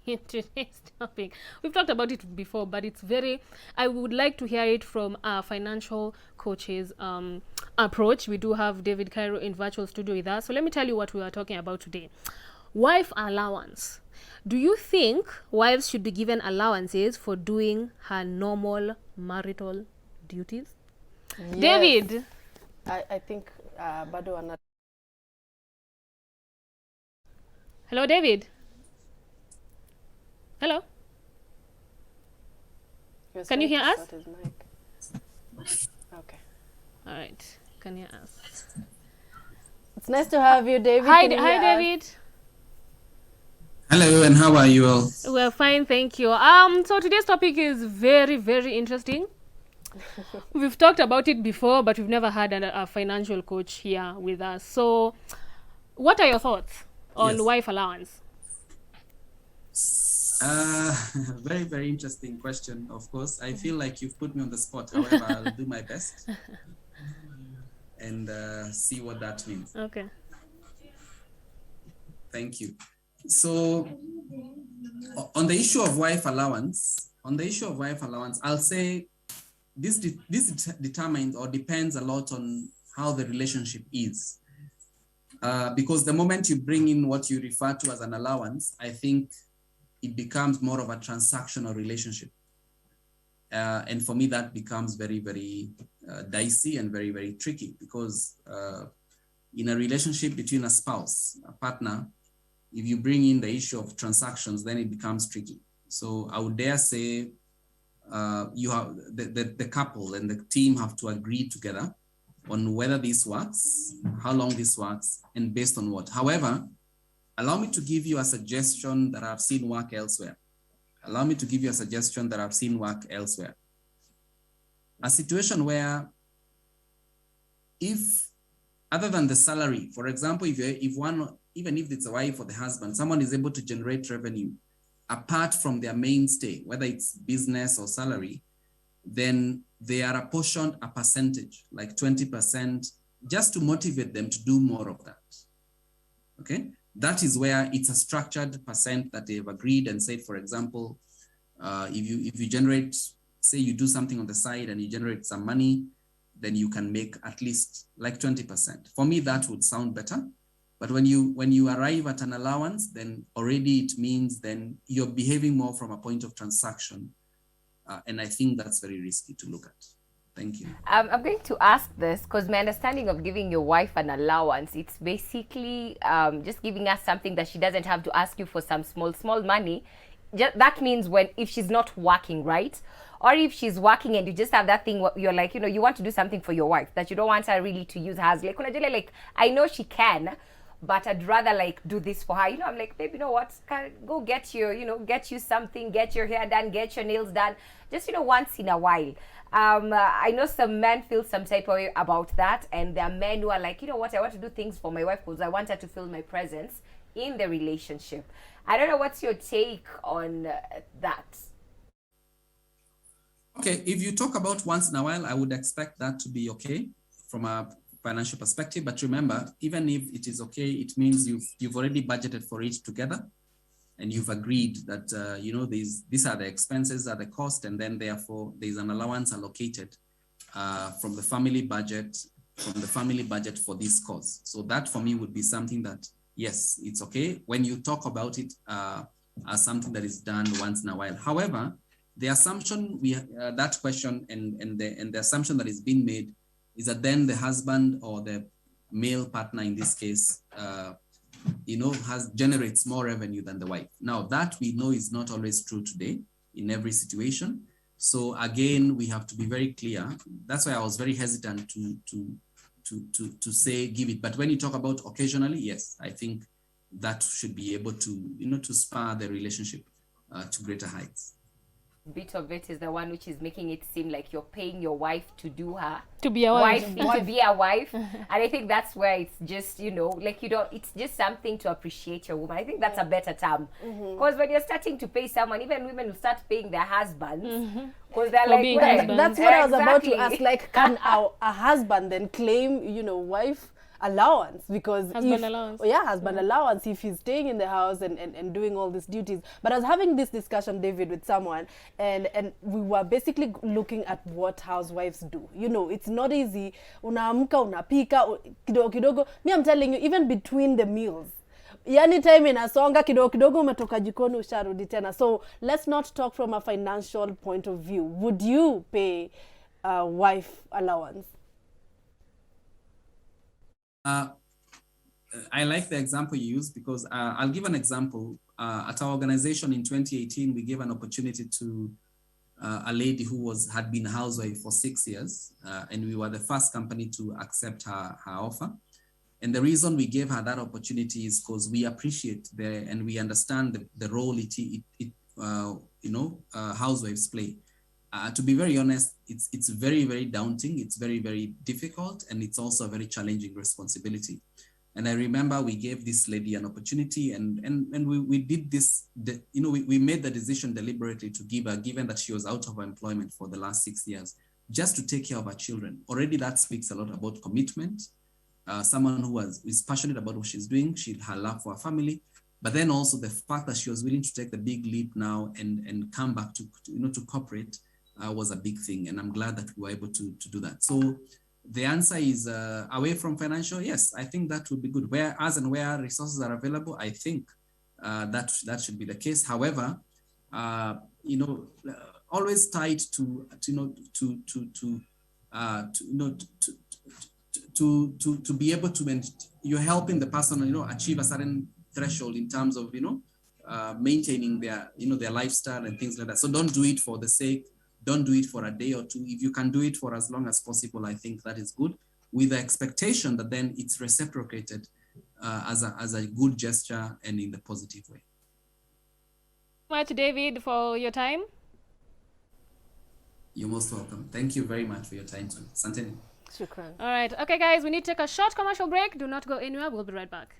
in today's topic. We've talked about it before, but it's very, I would like to hear it from our financial coaches approach. We do have David Cairo in virtual studio with us. So let me tell you what we are talking about today. Wife allowance. Do you think wives should be given allowances for doing her normal marital duties? Yes. David. I think bado wana. Hello, David. Hello. Can you hear us? His mic. Okay. All right. Can you hear us? It's nice to have you, David. Hi, Can you hi, hear us? David. Hello, and how are you all? We're fine, thank you. So today's topic is very, very interesting. We've talked about it before, but we've never had a financial coach here with us. So, what are your thoughts on Yes. wife allowance? Very, very interesting question, of course. I feel like you've put me on the spot. However, I'll do my best and see what that means. Okay. Thank you. So, on the issue of wife allowance, I'll say this determines or depends a lot on how the relationship is. Because the moment you bring in what you refer to as an allowance, I think it becomes more of a transactional relationship. And for me, that becomes very, very dicey and very, very tricky because in a relationship between a spouse, a partner, if you bring in the issue of transactions, then it becomes tricky. So I would dare say you have the couple and the team have to agree together on whether this works, how long this works, and based on what. However, allow me to give you a suggestion that I've seen work elsewhere. A situation where if, other than the salary, for example, if one, even if it's a wife or the husband, someone is able to generate revenue apart from their mainstay, whether it's business or salary, then they are apportioned a percentage, like 20%, just to motivate them to do more of that. Okay, that is where it's a structured percent that they've agreed and said, for example, if you generate, say you do something on the side and you generate some money, then you can make at least like 20%. For me, that would sound better. But when you arrive at an allowance, then already it means then you're behaving more from a point of transaction. And I think that's very risky to look at. Thank you. I'm going to ask this because my understanding of giving your wife an allowance, it's basically just giving us something that she doesn't have to ask you for some small money. That means if she's not working, right? Or if she's working and you just have that thing, you're like, you want to do something for your wife that you don't want her really to use her as like, I know she can, but I'd rather like do this for her. I'm like, babe, you know what? Go get get you something, get your hair done, get your nails done, just, once in a while. I know some men feel some type of way about that. And there are men who are like, you know what? I want to do things for my wife because I want her to feel my presence in the relationship. I don't know, what's your take on that? Okay, if you talk about once in a while, I would expect that to be okay from a financial perspective. But remember, even if it is okay, it means you've already budgeted for it together, and you've agreed that these are the expenses, are the cost, and then therefore there's an allowance allocated from the family budget for this cause. So that for me would be something that, yes, it's okay when you talk about it as something that is done once in a while. However, the assumption that question and the assumption that is being made is that then the husband or the male partner in this case, generates more revenue than the wife. Now that we know is not always true today in every situation. So again, we have to be very clear. That's why I was very hesitant to say give it. But when you talk about occasionally, yes, I think that should be able to, to spur the relationship to greater heights. Bit of it is the one which is making it seem like you're paying your wife to do her To be a wife. to be a wife. And I think that's where it's just it's just something to appreciate your woman. I think that's a better term, because when you're starting to pay someone, even women will start paying their husbands because they're For like, being well, husbands. That's what I was about to Exactly. ask. Like, can a husband then claim, wife allowance, because Husband allowance. yeah, husband allowance if he's staying in the house and doing all these duties. But I was having this discussion, David, with someone, and we were basically looking at what housewives do. You know, it's not easy. Unaamka, unapika, kidogo kidogo. Me, I'm telling you, even between the meals, yani time inasonga kidogo kidogo, umetoka jikoni usharudi tena. So let's not talk from a financial point of view. Would you pay a wife allowance? I like the example you used because I'll give an example. At our organization in 2018, we gave an opportunity to a lady who had been a housewife for 6 years, and we were the first company to accept her offer. And the reason we gave her that opportunity is because we appreciate and we understand the role housewives play. To be very honest, it's very, very daunting. It's very, very difficult, and it's also a very challenging responsibility. And I remember we gave this lady an opportunity, and we did this. We made the decision deliberately to give her, given that she was out of employment for the last 6 years, just to take care of her children. Already that speaks a lot about commitment. Someone who is passionate about what she's doing, her love for her family, but then also the fact that she was willing to take the big leap now and come back to corporate was a big thing. And I'm glad that we were able to do that. So the answer is away from financial. Yes, I think that would be good. Where resources are available, I think that should be the case. However, always tied to be able to, you're helping the person, achieve a certain threshold in terms of, maintaining their lifestyle and things like that. So don't do it for the sake, don't do it for a day or two. If you can do it for as long as possible, I think that is good, with the expectation that then it's reciprocated as a good gesture and in the positive way. Much, David, for your time. You're most welcome. Thank you very much for your time too. Santeni. Shukran. All right. Okay, guys, we need to take a short commercial break. Do not go anywhere. We'll be right back.